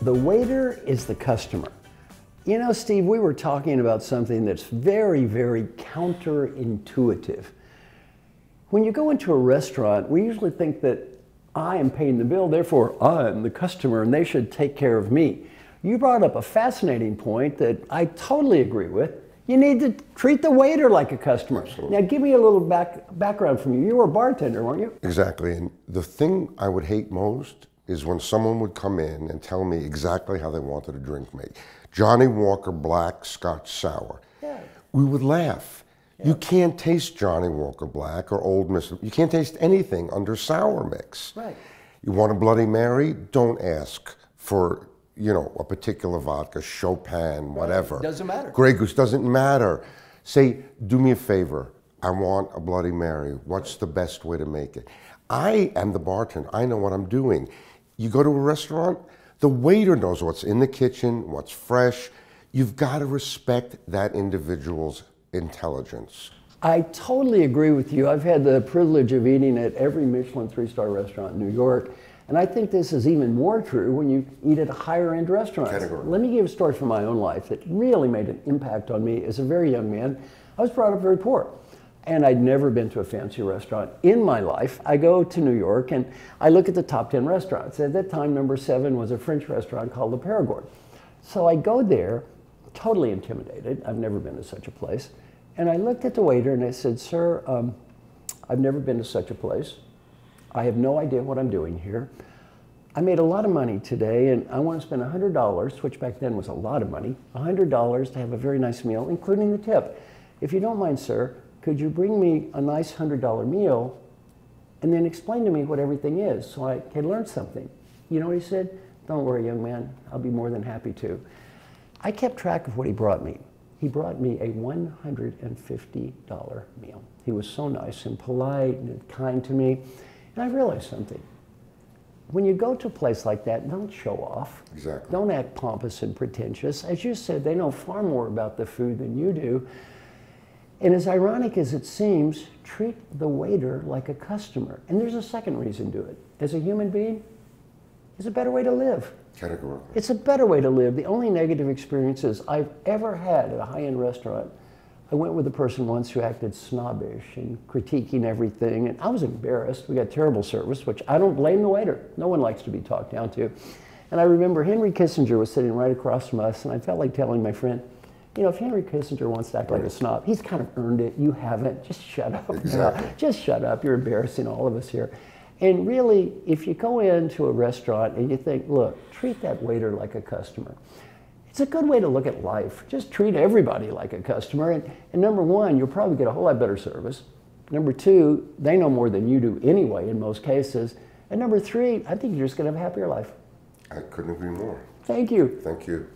The waiter is the customer. You know, Steve, we were talking about something that's very, very counterintuitive. When you go into a restaurant, we usually think that I am paying the bill, therefore I am the customer and they should take care of me. You brought up a fascinating point that I totally agree with. You need to treat the waiter like a customer. Absolutely. Now give me a little background from you. You were a bartender, weren't you? Exactly, and the thing I would hate most is when someone would come in and tell me exactly how they wanted a drink made. Johnny Walker Black Scotch Sour. Yeah. We would laugh. Yeah. You can't taste Johnny Walker Black or Old Miss. You can't taste anything under sour mix. Right. You want a Bloody Mary? Don't ask for, you know, a particular vodka, Chopin, whatever. Doesn't matter. Grey Goose, doesn't matter. Say, do me a favor. I want a Bloody Mary. What's the best way to make it? I am the bartender. I know what I'm doing. You go to a restaurant, the waiter knows what's in the kitchen, what's fresh. You've got to respect that individual's intelligence. I totally agree with you. I've had the privilege of eating at every Michelin 3-star restaurant in New York, and I think this is even more true when you eat at higher end restaurants. Category. Let me give a story from my own life that really made an impact on me as a very young man. I was brought up very poor, and I'd never been to a fancy restaurant in my life. I go to New York and I look at the top 10 restaurants. At that time, number 7 was a French restaurant called the Perigord. So I go there, totally intimidated. I've never been to such a place. And I looked at the waiter and I said, "Sir, I've never been to such a place. I have no idea what I'm doing here. I made a lot of money today and I want to spend $100, which back then was a lot of money, $100 to have a very nice meal, including the tip. If you don't mind, sir, could you bring me a nice $100 meal and then explain to me what everything is so I can learn something?" You know what he said? "Don't worry, young man, I'll be more than happy to." I kept track of what he brought me. He brought me a $150 meal. He was so nice and polite and kind to me. And I realized something. When you go to a place like that, don't show off. Exactly. Don't act pompous and pretentious. As you said, they know far more about the food than you do. And as ironic as it seems, treat the waiter like a customer. And there's a second reason to it. As a human being, it's a better way to live. Categorically. It's a better way to live. The only negative experiences I've ever had at a high-end restaurant, I went with a person once who acted snobbish and critiquing everything, and I was embarrassed. We got terrible service, which I don't blame the waiter. No one likes to be talked down to. And I remember Henry Kissinger was sitting right across from us, and I felt like telling my friend, you know, if Henry Kissinger wants to act like a snob, he's kind of earned it. You haven't. Just shut up. Exactly. Just shut up. You're embarrassing all of us here. And really, if you go into a restaurant and you think, look, treat that waiter like a customer. It's a good way to look at life. Just treat everybody like a customer. And number one, you'll probably get a whole lot better service. Number two, they know more than you do anyway in most cases. And number three, I think you're just going to have a happier life. I couldn't agree more. Thank you. Thank you.